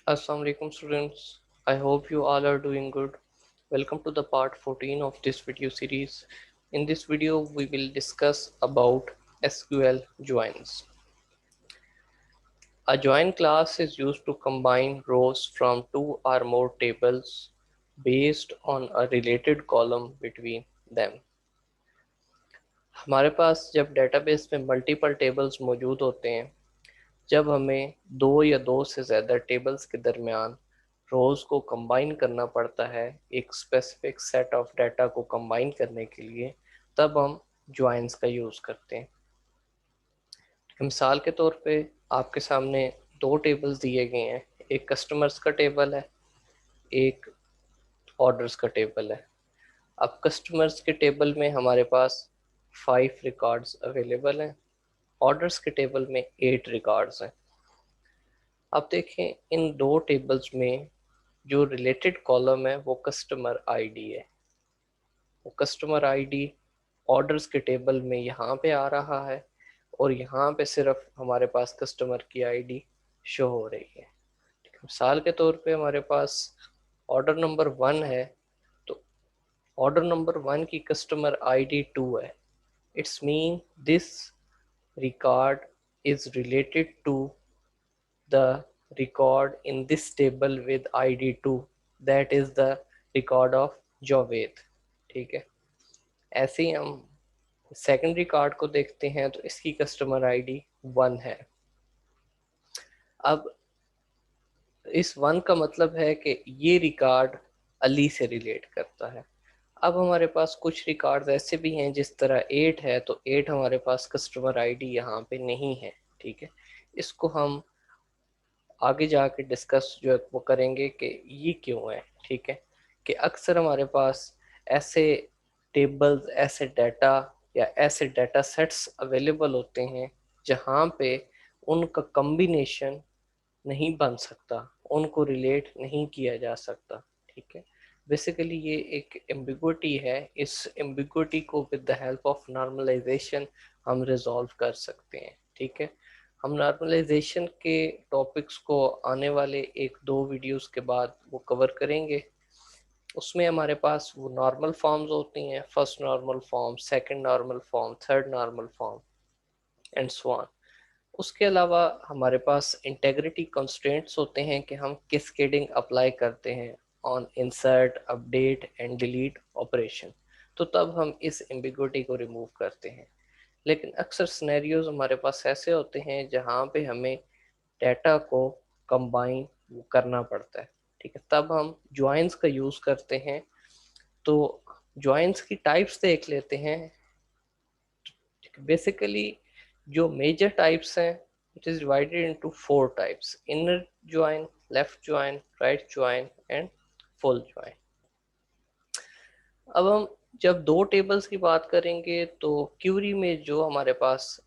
Assalamu alaikum students. I hope you all are doing good. Welcome to the part 14 of this video series. In this video we will discuss about SQL joins. A join class is used to combine rows from two or more tables based on a related column between them. हमारे पास जब database में multiple tables मौजूद होते हैं, जब हमें दो या दो से ज़्यादा टेबल्स के दरमियान रोज़ को कंबाइन करना पड़ता है एक स्पेसिफिक सेट ऑफ डाटा को कंबाइन करने के लिए, तब हम ज्वाइंस का यूज़ करते हैं। मिसाल के तौर पे आपके सामने दो टेबल्स दिए गए हैं, एक कस्टमर्स का टेबल है, एक ऑर्डर्स का टेबल है। अब कस्टमर्स के टेबल में हमारे पास 5 रिकॉर्ड्स अवेलेबल हैं, ऑर्डर्स के टेबल में 8 रिकॉर्ड्स हैं। अब देखें, इन दो टेबल्स में जो रिलेटेड कॉलम है वो कस्टमर आईडी है। वो कस्टमर आईडी ऑर्डर्स के टेबल में यहाँ पे आ रहा है और यहाँ पे सिर्फ हमारे पास कस्टमर की आईडी शो हो रही है। मिसाल के तौर पे हमारे पास ऑर्डर नंबर 1 है, तो ऑर्डर नंबर 1 की कस्टमर आईडी 2 है। It's mean this record is related to the record in this table with id 2, that is the record of Javed। ठीक है, ऐसे ही हम सेकंड रिकॉर्ड को देखते हैं तो इसकी कस्टमर आईडी 1 है। अब इस 1 का मतलब है कि ये रिकॉर्ड अली से रिलेट करता है। अब हमारे पास कुछ रिकॉर्ड्स ऐसे भी हैं, जिस तरह 8 है तो 8 हमारे पास कस्टमर आईडी यहाँ पे नहीं है। ठीक है, इसको हम आगे जाके डिस्कस जो है वो करेंगे कि ये क्यों है। ठीक है, कि अक्सर हमारे पास ऐसे टेबल्स, ऐसे डाटा या ऐसे डाटा सेट्स अवेलेबल होते हैं जहाँ पे उनका कम्बिनेशन नहीं बन सकता, उनको रिलेट नहीं किया जा सकता। ठीक है, बेसिकली ये एक एम्बिगुइटी है। इस एम्बिगुइटी को with the help of normalisation हम रिजॉल्व कर सकते हैं। ठीक है, हम नॉर्मलाइजेशन के टॉपिक्स को आने वाले एक दो वीडियोस के बाद वो कवर करेंगे। उसमें हमारे पास वो नॉर्मल फॉर्म्स होती हैं, first normal form, second normal form, third normal form and so on. उसके अलावा हमारे पास इंटेग्रिटी कंस्ट्रेंट्स होते हैं कि हम कैस्केडिंग अप्लाई करते हैं on insert, update and delete operation, तो तब हम इस एम्बिगुइटी को रिमूव करते हैं। लेकिन अक्सर सिनेरियोज हमारे पास ऐसे होते हैं जहाँ पे हमें डाटा को कंबाइन करना पड़ता है। ठीक है, तब हम ज्वाइंस का यूज़ करते हैं। तो ज्वाइंस की टाइप्स देख लेते हैं। बेसिकली जो मेजर टाइप्स हैं, it is divided into 4 types: inner join, left join, right join and full join. अब हम जब दो टेबल्स की बात करेंगे तो क्यूरी में जो हमारे पास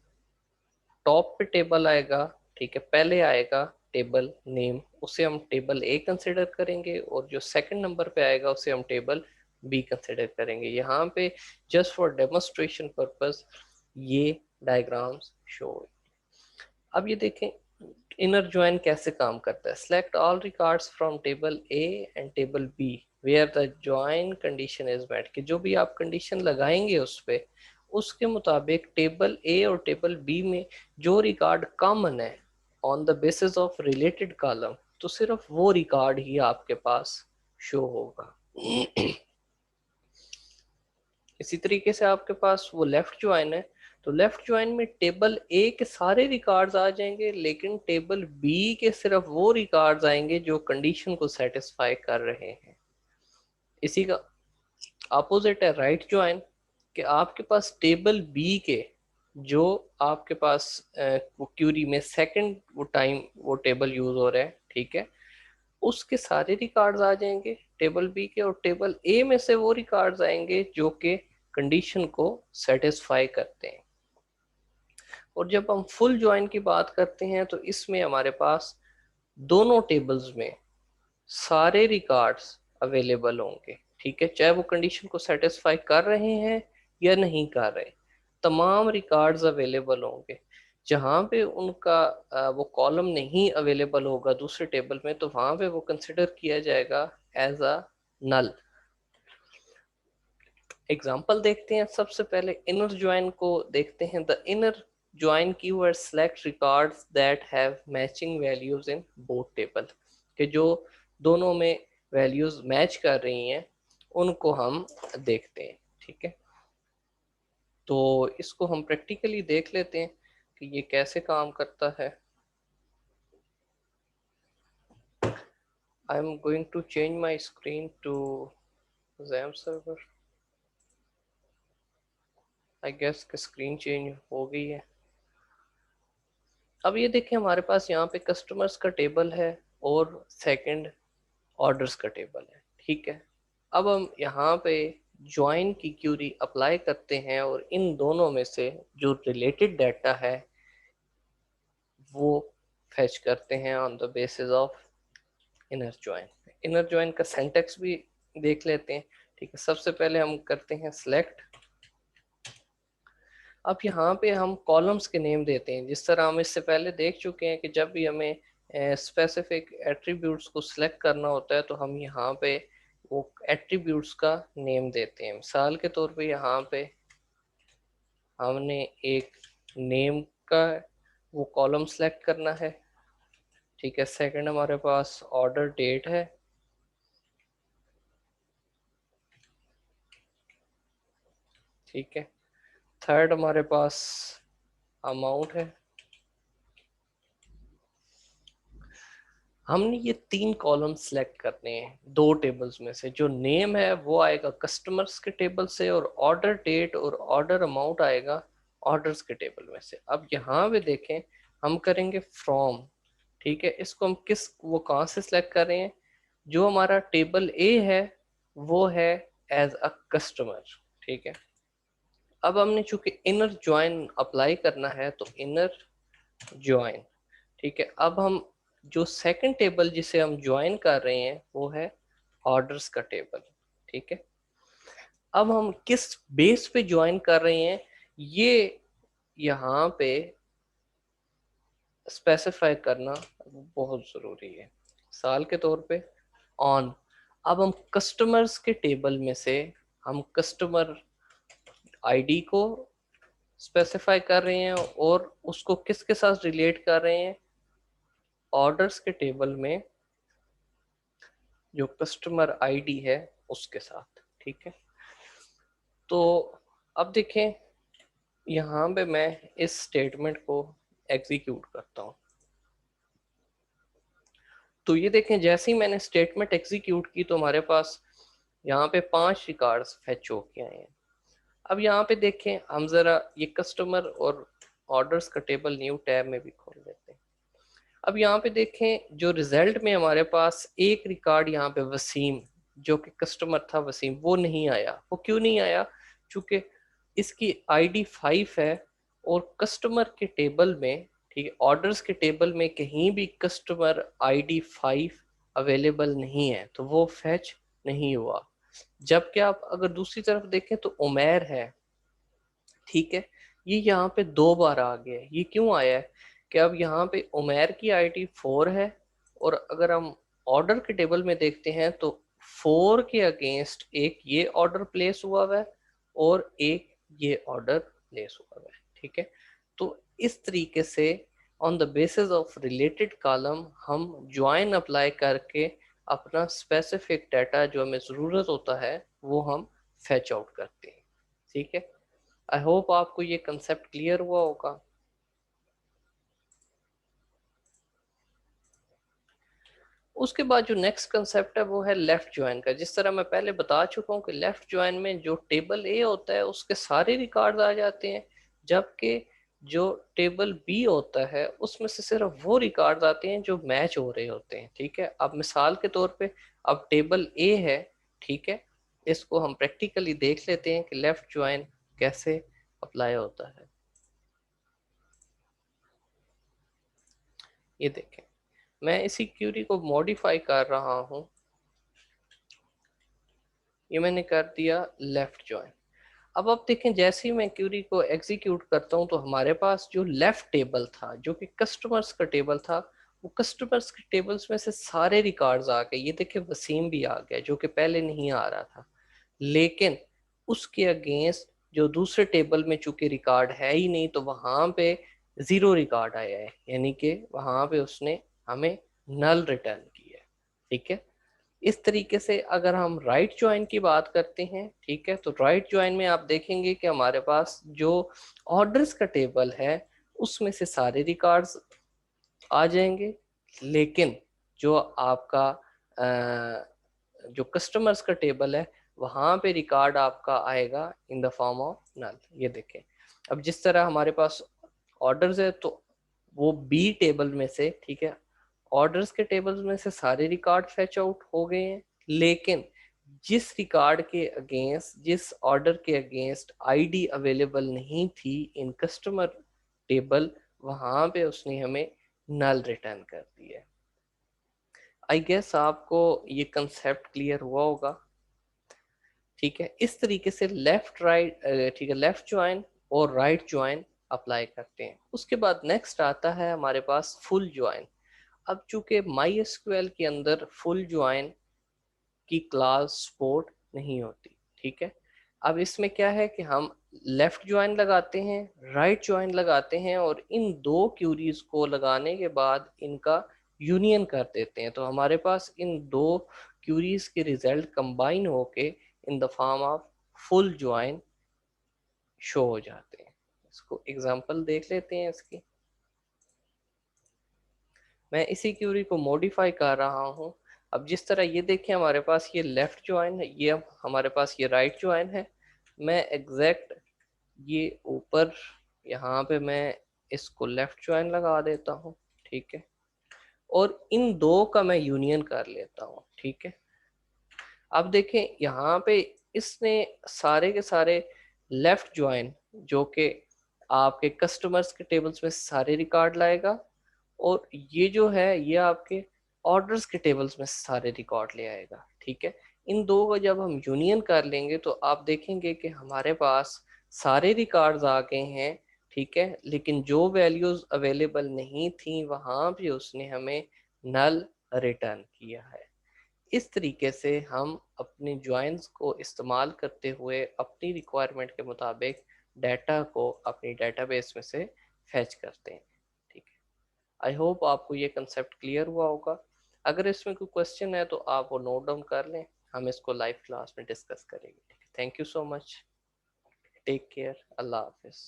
टॉप पे टेबल आएगा, ठीक है, पहले आएगा टेबल नेम, उसे हम टेबल ए कंसिडर करेंगे, और जो सेकंड नंबर पे आएगा उसे हम टेबल बी कंसिडर करेंगे। यहाँ पे जस्ट फॉर डेमोन्स्ट्रेशन पर्पस ये डायग्राम्स शो। अब ये देखें इनर ज्वाइन कैसे काम करता है। Select all records from table A and table B where the join condition is met, कि जो भी आप कंडीशन लगाएंगे उस पे, उसके मुताबिक टेबल ए और टेबल बी में जो रिकॉर्ड कॉमन है on the basis of related column, तो सिर्फ वो रिकॉर्ड ही आपके पास शो होगा। इसी तरीके से आपके पास वो लेफ्ट ज्वाइन है, तो लेफ्ट ज्वाइन में टेबल ए के सारे रिकॉर्ड्स आ जाएंगे, लेकिन टेबल बी के सिर्फ वो रिकॉर्ड्स आएंगे जो कंडीशन को सेटिस्फाई कर रहे हैं। इसी का अपोजिट है राइट ज्वाइन, कि आपके पास टेबल बी के जो आपके पास वो क्यूरी में सेकंड वो टाइम वो टेबल यूज हो रहा है, ठीक है, उसके सारे रिकॉर्ड्स आ जाएंगे टेबल बी के, और टेबल ए में से वो रिकॉर्ड्स आएंगे जो कि कंडीशन को सेटिस्फाई करते हैं। और जब हम फुल ज्वाइन की बात करते हैं तो इसमें हमारे पास दोनों टेबल्स में सारे रिकॉर्ड्स अवेलेबल होंगे। ठीक है, चाहे वो कंडीशन को सेटिस्फाई कर रहे हैं या नहीं कर रहे, तमाम रिकॉर्ड्स अवेलेबल होंगे। जहाँ पे उनका वो कॉलम नहीं अवेलेबल होगा दूसरे टेबल में, तो वहां पे वो कंसिडर किया जाएगा एज अ नल। एग्जाम्पल देखते हैं। सबसे पहले इनर ज्वाइन को देखते हैं। The inner join keyword select records that have matching values in both table, कि जो दोनों में वैल्यूज मैच कर रही हैं उनको हम देखते हैं। ठीक है, तो इसको हम प्रैक्टिकली देख लेते हैं कि ये कैसे काम करता है। I am going to change my screen to XAMPP server. I guess कि स्क्रीन चेंज हो गई है। अब ये देखें, हमारे पास यहाँ पे कस्टमर्स का टेबल है और सेकंड ऑर्डर्स का टेबल है। ठीक है, अब हम यहाँ पे ज्वाइन की क्यूरी अप्लाई करते हैं और इन दोनों में से जो रिलेटेड डाटा है वो फेच करते हैं on the basis of inner join. Inner join का सिंटैक्स भी देख लेते हैं। ठीक है, सबसे पहले हम करते हैं सिलेक्ट। अब यहाँ पे हम कॉलम्स के नेम देते हैं, जिस तरह हम इससे पहले देख चुके हैं कि जब भी हमें स्पेसिफिक एट्रीब्यूट्स को सिलेक्ट करना होता है तो हम यहाँ पे वो एट्रीब्यूट्स का नेम देते हैं। मिसाल के तौर पे यहाँ पे हमने एक नेम का वो कॉलम सेलेक्ट करना है। ठीक है, सेकंड हमारे पास ऑर्डर डेट है। ठीक है, थर्ड हमारे पास अमाउंट है। हमने ये तीन कॉलम सेलेक्ट करने हैं दो टेबल्स में से। जो नेम है वो आएगा कस्टमर्स के टेबल से और ऑर्डर डेट और ऑर्डर अमाउंट आएगा ऑर्डर्स के टेबल में से। अब यहाँ पे देखें, हम करेंगे फ्रॉम। ठीक है, इसको हम किस वो कहाँ से सिलेक्ट कर रहे हैं? जो हमारा टेबल ए है वो है एज अ कस्टमर। ठीक है, अब हमने चूंकि इनर ज्वाइन अप्लाई करना है तो इनर ज्वाइन। ठीक है, अब हम जो सेकंड टेबल जिसे हम ज्वाइन कर रहे हैं वो है ऑर्डर्स का टेबल। ठीक है, अब हम किस बेस पे ज्वाइन कर रहे हैं ये यहाँ पे स्पेसिफाई करना बहुत ज़रूरी है। साल के तौर पे ऑन। अब हम कस्टमर्स के टेबल में से हम कस्टमर आईडी को स्पेसिफाई कर रहे हैं और उसको किसके साथ रिलेट कर रहे हैं? ऑर्डर्स के टेबल में जो कस्टमर आईडी है उसके साथ। ठीक है, तो अब देखें, यहाँ पे मैं इस स्टेटमेंट को एग्जीक्यूट करता हूँ। तो ये देखें, जैसे ही मैंने स्टेटमेंट एग्जीक्यूट की तो हमारे पास यहाँ पे 5 रिकॉर्ड्स फेच होके आए हैं। अब यहाँ पे देखें, हम जरा ये कस्टमर और ऑर्डर्स का टेबल न्यू टैब में भी खोल लेते हैं। अब यहाँ पे देखें, जो रिजल्ट में हमारे पास एक रिकॉर्ड यहाँ पे वसीम, जो कि कस्टमर था वसीम, वो नहीं आया। वो क्यों नहीं आया? चूंकि इसकी आईडी 5 है और कस्टमर के टेबल में, ठीक है, ऑर्डर्स के टेबल में कहीं भी कस्टमर आईडी 5 अवेलेबल नहीं है, तो वो फैच नहीं हुआ। जबकि आप अगर दूसरी तरफ देखें तो उमैर है। ठीक है, ये यहाँ पे 2 बार आ गया है। ये क्यों आया है? कि अब यहाँ पे उमैर की आईडी 4 है और अगर हम ऑर्डर के टेबल में देखते हैं तो 4 के अगेंस्ट एक ये ऑर्डर प्लेस हुआ हुआ है और एक ये ऑर्डर प्लेस हुआ हुआ है। ठीक है, तो इस तरीके से on the basis of related column हम ज्वाइन अप्लाई करके अपना स्पेसिफिक डाटा जो हमें ज़रूरत होता है वो हम फैच आउट करते हैं। ठीक है, आई होप आपको ये कंसेप्ट क्लियर हुआ होगा। उसके बाद जो नेक्स्ट कंसेप्ट है वो है लेफ्ट ज्वाइन का। जिस तरह मैं पहले बता चुका हूँ कि लेफ्ट ज्वाइन में जो टेबल ए होता है उसके सारे रिकॉर्ड आ जाते हैं, जबकि जो टेबल बी होता है उसमें से सिर्फ वो रिकॉर्ड आते हैं जो मैच हो रहे होते हैं। ठीक है, अब मिसाल के तौर पे अब टेबल ए है। ठीक है, इसको हम प्रैक्टिकली देख लेते हैं कि लेफ्ट ज्वाइन कैसे अप्लाई होता है। ये देखें, मैं इसी क्यूरी को मॉडिफाई कर रहा हूं। ये मैंने कर दिया लेफ्ट ज्वाइन। अब आप देखें जैसे ही मैं क्यूरी को एग्जीक्यूट करता हूं तो हमारे पास जो लेफ्ट टेबल था जो कि कस्टमर्स का टेबल था, वो कस्टमर्स के टेबल्स में से सारे रिकॉर्ड्स आ गए। ये देखिए वसीम भी आ गया जो कि पहले नहीं आ रहा था, लेकिन उसके अगेंस्ट जो दूसरे टेबल में चूंकि रिकॉर्ड है ही नहीं तो वहां पे जीरो रिकॉर्ड आया है, यानी कि वहां पे उसने हमें नल रिटर्न किया है। ठीक है, इस तरीके से अगर हम राइट ज्वाइन की बात करते हैं, ठीक है, तो राइट ज्वाइन में आप देखेंगे कि हमारे पास जो ऑर्डर्स का टेबल है उसमें से सारे रिकॉर्ड्स आ जाएंगे, लेकिन जो आपका जो कस्टमर्स का टेबल है वहां पे रिकॉर्ड आपका आएगा in the form of null. ये देखें, अब जिस तरह हमारे पास ऑर्डर्स है तो वो बी टेबल में से, ठीक है, ऑर्डर्स के टेबल में से सारे रिकॉर्ड फैच आउट हो गए हैं, लेकिन जिस रिकॉर्ड के अगेंस्ट, जिस ऑर्डर के अगेंस्ट आईडी अवेलेबल नहीं थी इन कस्टमर टेबल, वहां पे उसने हमें नल रिटर्न कर दिया। आई गेस आपको ये कंसेप्ट क्लियर हुआ होगा। ठीक है, इस तरीके से लेफ्ट राइट, ठीक है, लेफ्ट ज्वाइन और राइट ज्वाइन अप्लाई करते हैं। उसके बाद नेक्स्ट आता है हमारे पास फुल ज्वाइन। अब चूंकि माई एसक्यूएल के अंदर फुल ज्वाइन की क्लास सपोर्ट नहीं होती, ठीक है, अब इसमें क्या है कि हम लेफ्ट ज्वाइन लगाते हैं, राइट ज्वाइन लगाते हैं और इन दो क्यूरीज को लगाने के बाद इनका यूनियन कर देते हैं, तो हमारे पास इन दो क्यूरीज के रिजल्ट कंबाइन होके इन the form of full join show हो जाते हैं। इसको एग्जांपल देख लेते हैं इसकी। मैं इसी क्यूरी को मॉडिफाई कर रहा हूँ। अब जिस तरह ये देखें हमारे पास ये लेफ्ट ज्वाइन है, ये हमारे पास ये राइट ज्वाइन है। मैं एग्जैक्ट ये ऊपर यहाँ पे मैं इसको लेफ्ट ज्वाइन लगा देता हूँ, ठीक है, और इन दो का मैं यूनियन कर लेता हूँ। ठीक है, अब देखें यहाँ पे इसने सारे के सारे लेफ्ट ज्वाइन जो कि आपके कस्टमर्स के टेबल्स में सारे रिकॉर्ड लाएगा, और ये जो है ये आपके ऑर्डर्स के टेबल्स में सारे रिकॉर्ड ले आएगा। ठीक है, इन दो को जब हम यूनियन कर लेंगे तो आप देखेंगे कि हमारे पास सारे रिकॉर्ड्स आ गए हैं। ठीक है, लेकिन जो वैल्यूज अवेलेबल नहीं थी वहां भी उसने हमें नल रिटर्न किया है। इस तरीके से हम अपने ज्वाइंस को इस्तेमाल करते हुए अपनी रिक्वायरमेंट के मुताबिक डाटा को अपनी डेटाबेस में से फैच करते हैं। ठीक है, आई होप आपको ये कंसेप्ट क्लियर हुआ होगा। अगर इसमें कोई क्वेश्चन है तो आप वो नोट डाउन कर लें, हम इसको लाइव क्लास में डिस्कस करेंगे। Thank you so much, take care, अल्लाह हाफिज़।